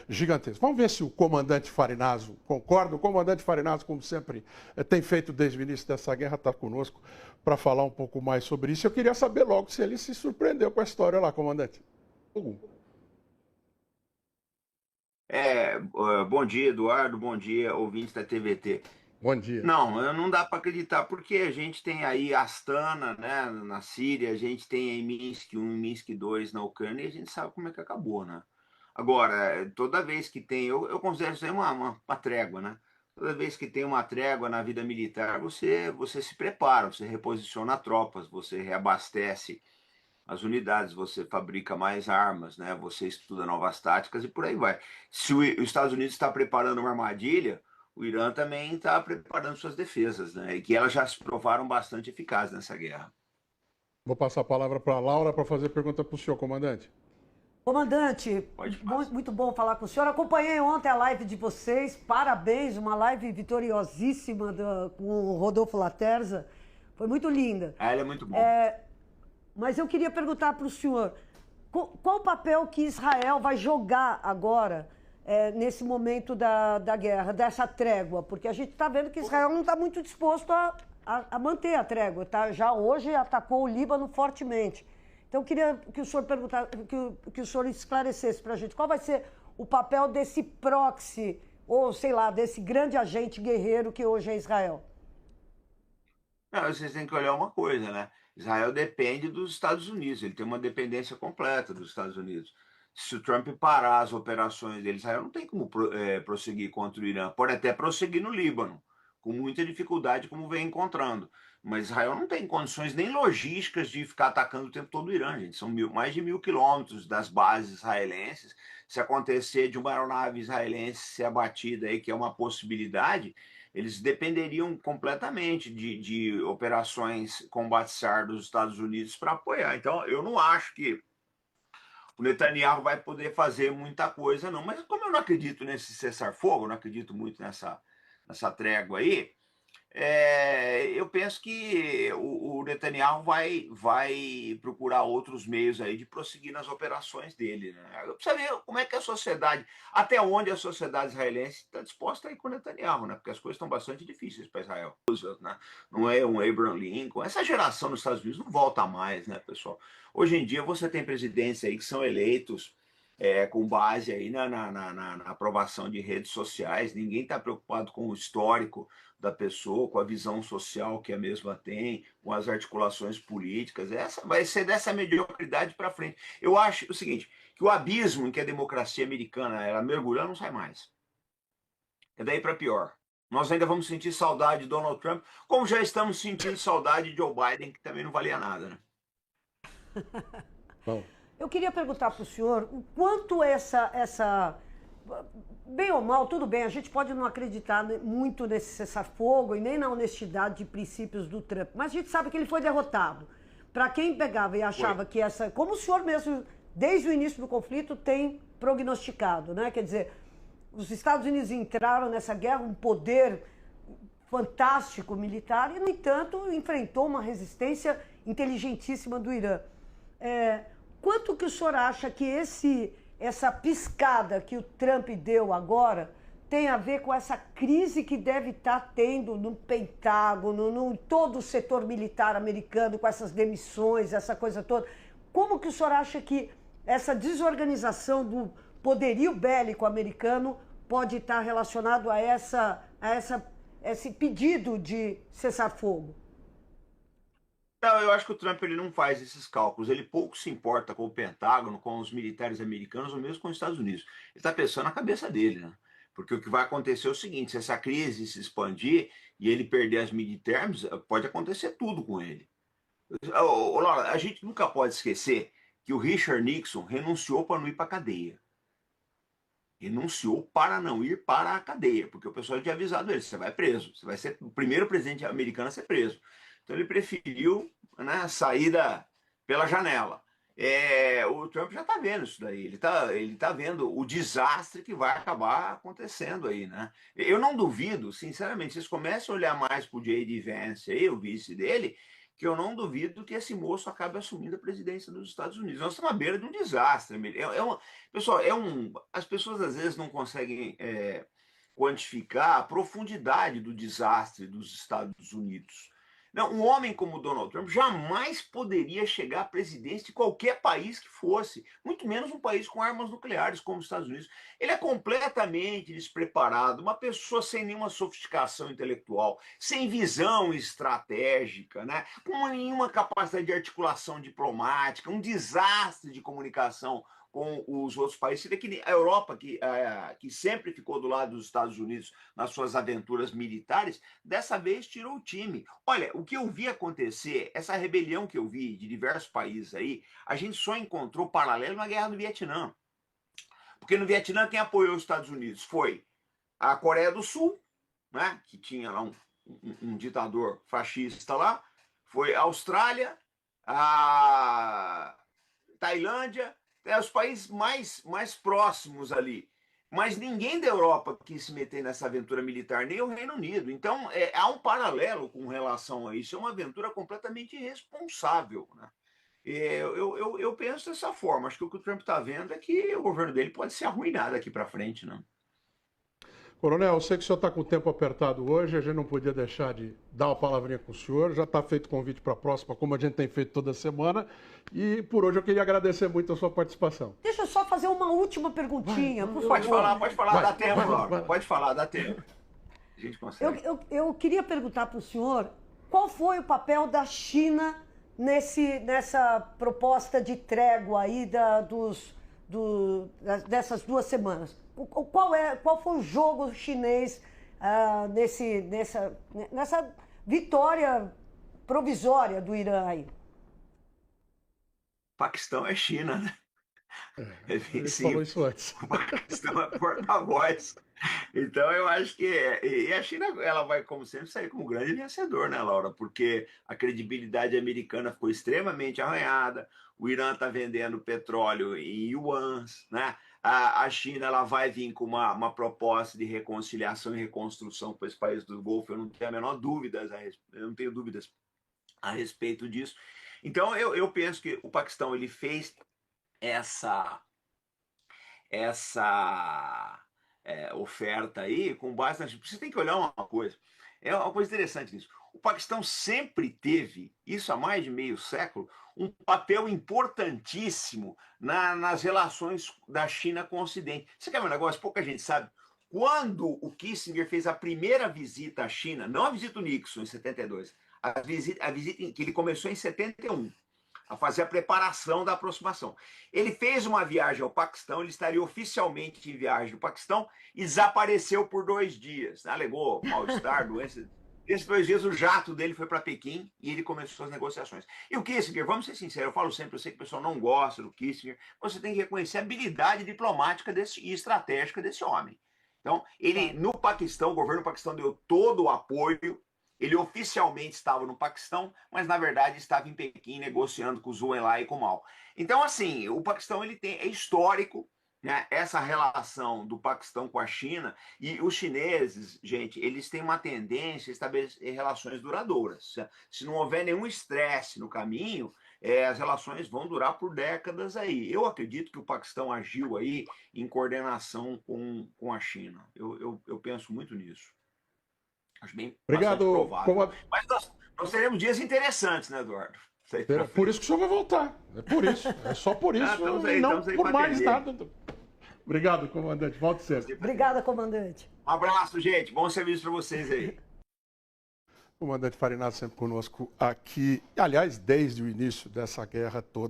gigantesco. Vamos ver se o comandante Farinazo concorda. O comandante Farinazo, como sempre tem feito desde o início dessa guerra, está conosco para falar um pouco mais sobre isso. Eu queria saber logo se ele se surpreendeu com a história lá, comandante. Bom dia, Eduardo. Bom dia, ouvintes da TVT. Bom dia. Não dá para acreditar, porque a gente tem aí Astana, né, na Síria, a gente tem aí Minsk 1 e Minsk 2 na Ucrânia, e a gente sabe como é que acabou, né? Agora, toda vez que tem, eu considero isso aí uma trégua, né? Toda vez que tem uma trégua na vida militar, você se prepara, você reposiciona tropas, você reabastece as unidades, você fabrica mais armas, né? Você estuda novas táticas e por aí vai. Se os Estados Unidos está preparando uma armadilha, o Irã também está preparando suas defesas, né? E que elas já se provaram bastante eficazes nessa guerra. Vou passar a palavra para a Laura para fazer pergunta para o senhor, comandante. Comandante, Pode passar. muito bom falar com o senhor. Acompanhei ontem a live de vocês, parabéns, uma live vitoriosíssima com o Rodolfo Laterza, foi muito linda. Ela é muito bom. Mas eu queria perguntar para o senhor, qual o papel que Israel vai jogar agora nesse momento da guerra, dessa trégua? Porque a gente está vendo que Israel não está muito disposto a manter a trégua, tá? Já hoje atacou o Líbano fortemente. Então eu queria que o senhor que o senhor esclarecesse para a gente qual vai ser o papel desse proxy, ou sei lá, desse grande agente guerreiro que hoje é Israel. Não, vocês têm que olhar uma coisa, né? Israel depende dos Estados Unidos, ele tem uma dependência completa dos Estados Unidos. Se o Trump parar as operações dele, Israel não tem como prosseguir contra o Irã. Pode até prosseguir no Líbano, com muita dificuldade, como vem encontrando. Mas Israel não tem condições nem logísticas de ficar atacando o tempo todo o Irã, gente. São mais de 1.000 quilômetros das bases israelenses. Se acontecer de uma aeronave israelense ser abatida, aí, que é uma possibilidade, eles dependeriam completamente de operações combate-SAR dos Estados Unidos para apoiar. Então, eu não acho que o Netanyahu vai poder fazer muita coisa, não. Mas como eu não acredito nesse cessar-fogo, não acredito muito nessa trégua aí, eu penso que o Netanyahu vai procurar outros meios aí de prosseguir nas operações dele, né? Precisa ver como é que a sociedade, até onde a sociedade israelense está disposta a ir com o Netanyahu, né? Porque as coisas estão bastante difíceis para Israel, né? Não é um Abraham Lincoln. Essa geração nos Estados Unidos não volta mais, né, pessoal? Hoje em dia você tem presidentes aí que são eleitos com base aí na aprovação de redes sociais. Ninguém está preocupado com o histórico da pessoa, com a visão social que a mesma tem, com as articulações políticas. Essa vai ser dessa mediocridade para frente. Eu acho o seguinte, que o abismo em que a democracia americana ela mergulhou não sai mais. É daí para pior. Nós ainda vamos sentir saudade de Donald Trump, como já estamos sentindo saudade de Joe Biden, que também não valia nada, né? Bom. Eu queria perguntar para o senhor o quanto bem ou mal, tudo bem, a gente pode não acreditar muito nesse cessar-fogo e nem na honestidade de princípios do Trump, mas a gente sabe que ele foi derrotado. Para quem pegava e achava que como o senhor mesmo, desde o início do conflito, tem prognosticado, né? Quer dizer, os Estados Unidos entraram nessa guerra, um poder fantástico militar, e, no entanto, enfrentou uma resistência inteligentíssima do Irã. Quanto que o senhor acha que essa piscada que o Trump deu agora tem a ver com essa crise que deve estar tendo no Pentágono, em todo o setor militar americano, com essas demissões, essa coisa toda? Como que o senhor acha que essa desorganização do poderio bélico americano pode estar relacionado a esse pedido de cessar-fogo? Não, eu acho que o Trump ele não faz esses cálculos. Ele pouco se importa com o Pentágono, com os militares americanos, ou mesmo com os Estados Unidos. Ele está pensando na cabeça dele, né? Porque o que vai acontecer é o seguinte: se essa crise se expandir e ele perder as midterms, pode acontecer tudo com ele. Laura, a gente nunca pode esquecer que o Richard Nixon renunciou para não ir para a cadeia. Renunciou para não ir para a cadeia, porque o pessoal tinha avisado ele: você vai preso, você vai ser o primeiro presidente americano a ser preso. Então ele preferiu, né, sair pela janela. O Trump já está vendo isso daí, ele tá vendo o desastre que vai acabar acontecendo aí, né? Eu não duvido, sinceramente, vocês começam a olhar mais para o J.D. Vance aí, o vice dele, que eu não duvido que esse moço acabe assumindo a presidência dos Estados Unidos. Nós estamos à beira de um desastre. Pessoal, as pessoas às vezes não conseguem quantificar a profundidade do desastre dos Estados Unidos. Não, um homem como Donald Trump jamais poderia chegar à presidência de qualquer país que fosse, muito menos um país com armas nucleares como os Estados Unidos. Ele é completamente despreparado, uma pessoa sem nenhuma sofisticação intelectual, sem visão estratégica, né? Com nenhuma capacidade de articulação diplomática, um desastre de comunicação com os outros países. Você vê que a Europa, que sempre ficou do lado dos Estados Unidos nas suas aventuras militares, dessa vez tirou o time. Olha, o que eu vi acontecer, essa rebelião que eu vi de diversos países aí, a gente só encontrou paralelo na guerra do Vietnã. Porque no Vietnã quem apoiou os Estados Unidos foi a Coreia do Sul, né, que tinha lá um ditador fascista lá, foi a Austrália, a Tailândia, os países mais próximos ali. Mas ninguém da Europa quis se meter nessa aventura militar, nem o Reino Unido. Então, há um paralelo com relação a isso. É uma aventura completamente irresponsável, né? Eu penso dessa forma. Acho que o que o Trump está vendo é que o governo dele pode se arruinar daqui para frente, né? Coronel, eu sei que o senhor está com o tempo apertado hoje, a gente não podia deixar de dar uma palavrinha com o senhor, já está feito convite para a próxima, como a gente tem feito toda semana, e por hoje eu queria agradecer muito a sua participação. Deixa eu só fazer uma última perguntinha, por favor. Pode falar, dá tempo, Laura. Pode falar, dá tempo. A gente consegue. Eu queria perguntar para o senhor qual foi o papel da China nessa proposta de trégua aí dessas 2 semanas. Qual foi o jogo chinês nessa vitória provisória do Irã aí? Paquistão é China, né? Ele falou isso antes. O Paquistão é porta-voz. Então eu acho que e a China ela vai, como sempre, sair como grande vencedor, né, Laura? Porque a credibilidade americana ficou extremamente arranhada. O Irã está vendendo petróleo em yuans, né? A China ela vai vir com uma proposta de reconciliação e reconstrução para esse país do Golfo. Eu não tenho a menor dúvida, eu não tenho dúvidas a respeito disso. Então eu penso que o Paquistão ele fez essa oferta aí com base nas... Você tem que olhar uma coisa. É uma coisa interessante nisso. O Paquistão sempre teve, isso há mais de meio século, um papel importantíssimo nas relações da China com o Ocidente. Você quer um negócio? Pouca gente sabe. Quando o Kissinger fez a primeira visita à China, não a visita do Nixon em 72, a visita que ele começou em 71, a fazer a preparação da aproximação. Ele fez uma viagem ao Paquistão, ele estaria oficialmente em viagem no Paquistão e desapareceu por 2 dias. Alegou mal-estar, doença. Nesses 2 dias, o jato dele foi para Pequim e ele começou as negociações. E o Kissinger, vamos ser sinceros, eu falo sempre, eu sei que o pessoal não gosta do Kissinger, você tem que reconhecer a habilidade diplomática e estratégica desse homem. Então, ele, no Paquistão, o governo do Paquistão deu todo o apoio. Ele oficialmente estava no Paquistão, mas na verdade estava em Pequim negociando com o Zhou Enlai e com o Mao. Então, assim, o Paquistão é histórico, né, essa relação do Paquistão com a China, e os chineses, gente, eles têm uma tendência a estabelecer relações duradouras. Se não houver nenhum estresse no caminho, as relações vão durar por décadas aí. Eu acredito que o Paquistão agiu aí em coordenação com a China. Eu penso muito nisso. Acho bem Obrigado. Mas nós teremos dias interessantes, né, Eduardo? Por isso que o senhor vai voltar. É por isso. É só por isso. Não por mais nada. Obrigado, comandante. Volte sempre. Obrigada, comandante. Um abraço, gente. Bom serviço para vocês aí. Comandante Farinazzo sempre conosco aqui. Aliás, desde o início dessa guerra toda.